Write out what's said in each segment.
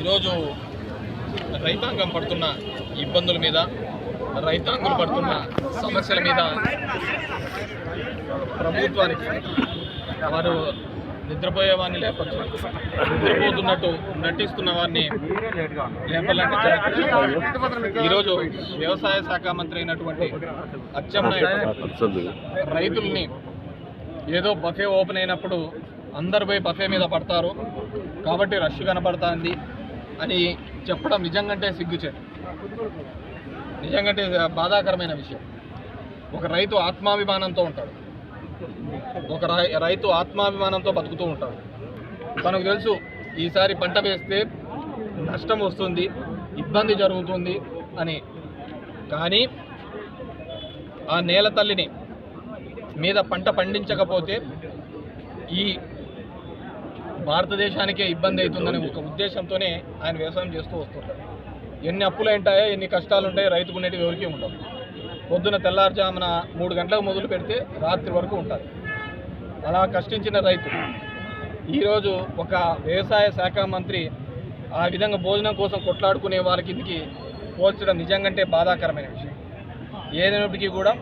ఈరోజు రైతాంగం పడుతున్న ఇబ్బందుల మీద, రైతాంగులు పడుతున్న సమస్యల మీద ప్రభుత్వానికి వారు నిద్రపోయే వారిని లేపచ్చు, నిద్రపోతున్నట్టు నటిస్తున్న వారిని లేపాలంటే ఈరోజు వ్యవసాయ శాఖ మంత్రి అయినటువంటి అచ్చెన్నాయుడు రైతుల్ని ఏదో బఫే ఓపెన్ అయినప్పుడు అందరు పోయి బఫే మీద పడతారు కాబట్టి రష్ కనపడుతుంది అని చెప్పడం నిజంగానే సిగ్గుచేటు, నిజంగానే బాధాకరమైన విషయం. ఒక రైతు ఆత్మాభిమానంతో ఉంటాడు, ఒక రైతు ఆత్మాభిమానంతో బతుకుతూ ఉంటాడు. తనకు తెలుసు ఈసారి పంట వేస్తే నష్టం వస్తుంది, ఇబ్బంది జరుగుతుంది అని. కానీ ఆ నేల తల్లిని మీద పంట పండించకపోతే ఈ భారతదేశానికే ఇబ్బంది అవుతుందనే ఒక ఉద్దేశంతోనే ఆయన వ్యవసాయం చేస్తూ వస్తుంటారు. ఎన్ని అప్పులు ఉంటాయో, ఎన్ని కష్టాలు ఉంటాయో రైతుకు ఉండేవి ఎవరికీ ఉండవు. పొద్దున తెల్లారుజామున 3 గంటలకు మొదలు పెడితే రాత్రి వరకు ఉంటుంది. అలా కష్టించిన రైతు ఈరోజు ఒక వ్యవసాయ శాఖ మంత్రి ఆ విధంగా భోజనం కోసం కొట్లాడుకునే వారి కిందికి పోల్చడం నిజంగానే బాధాకరమైన విషయం. ఏదైనప్పటికీ కూడా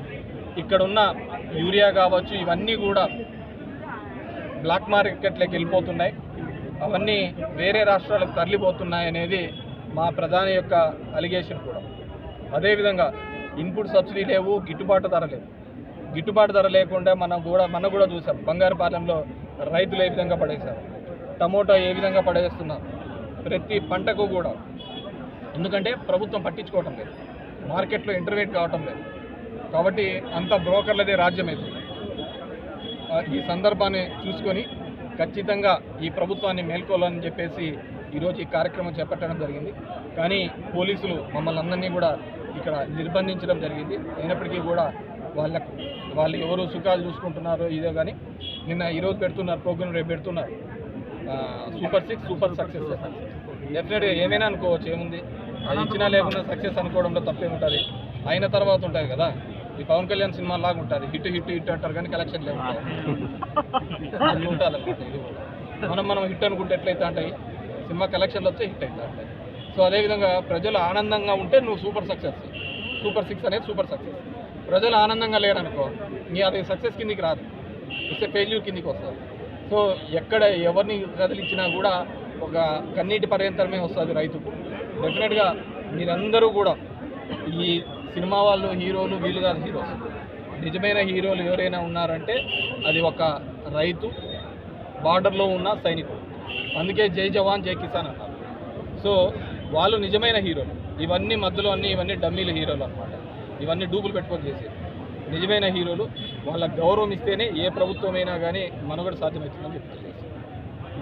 ఇక్కడున్న యూరియా కావచ్చు, ఇవన్నీ కూడా బ్లాక్ మార్కెట్లోకి వెళ్ళిపోతున్నాయి, అవన్నీ వేరే రాష్ట్రాలకు తరలిపోతున్నాయి అనేది మా ప్రధాని యొక్క అలిగేషన్ కూడా. అదేవిధంగా ఇన్పుట్ సబ్సిడీ లేవు, గిట్టుబాటు ధర లేవు. గిట్టుబాటు ధర లేకుండా మనం కూడా చూసాం. బంగారుపాలెంలో రైతులు ఏ విధంగా పడేశారు, టమోటా ఏ విధంగా పడేస్తున్నారు, ప్రతి పంటకు కూడా. ఎందుకంటే ప్రభుత్వం పట్టించుకోవటం లేదు, మార్కెట్లో ఇంటర్వెంట్ కావటం లేదు, కాబట్టి అంత బ్రోకర్లదే రాజ్యమవుతుంది. ఈ సందర్భాన్ని చూసుకొని ఖచ్చితంగా ఈ ప్రభుత్వాన్ని మేల్కోవాలని చెప్పేసి ఈరోజు ఈ కార్యక్రమం చేపట్టడం జరిగింది. కానీ పోలీసులు మమ్మల్ని అందరినీ కూడా ఇక్కడ నిర్బంధించడం జరిగింది. అయినప్పటికీ కూడా వాళ్ళు ఎవరు సుఖాలు చూసుకుంటున్నారో ఇదే. కానీ ఈరోజు పెడుతున్నారు ప్రోగ్రాం, రేపు పెడుతున్నారు సూపర్ 6 సూపర్ సక్సెస్. డెఫినెట్గా ఏమైనా అనుకోవచ్చు, ఏముంది, అది ఇచ్చినా లేకుండా సక్సెస్ అనుకోవడంలో తప్పేముంటుంది. అయిన తర్వాత ఉంటుంది కదా, ఈ పవన్ కళ్యాణ్ సినిమా లాగా ఉంటుంది, హిట్ అంటారు కానీ కలెక్షన్ లేకుంటాయి, అది ఉంటుంది అనమాట. ఇది మనం హిట్ అనుకుంటే ఎట్లయితే అంటాయి, సినిమా కలెక్షన్లు వస్తే హిట్ అవుతా ఉంటాయి. సో అదేవిధంగా ప్రజలు ఆనందంగా ఉంటే నువ్వు సూపర్ 6 అనేది సూపర్ సక్సెస్. ప్రజలు ఆనందంగా లేరనుకో, నీ అది సక్సెస్ కిందికి రాదు, ఇస్తే ఫెయిల్యూర్ కిందికి వస్తుంది. సో ఎక్కడ ఎవరిని కదిలించినా కూడా ఒక కన్నీటి పర్యంతరమే వస్తుంది రైతుకు. డెఫినెట్గా మీరందరూ కూడా ఈ సినిమా వాళ్ళు హీరోలు, వీళ్ళు కాదు హీరోస్. నిజమైన హీరోలు ఎవరైనా ఉన్నారంటే అది ఒక రైతు, బార్డర్లో ఉన్న సైనికుడు. అందుకే జై జవాన్ జై కిసాన్ అన్నారు. సో వాళ్ళు నిజమైన హీరోలు. ఇవన్నీ మధ్యలో ఇవన్నీ డమ్మీల హీరోలు అనమాట. ఇవన్నీ డూబులు పెట్టుకొని చేసేది. నిజమైన హీరోలు వాళ్ళ గౌరవం ఇస్తేనే ఏ ప్రభుత్వమైనా కానీ మనుగడ సాధ్యమవుతుందని చెప్తున్నారు.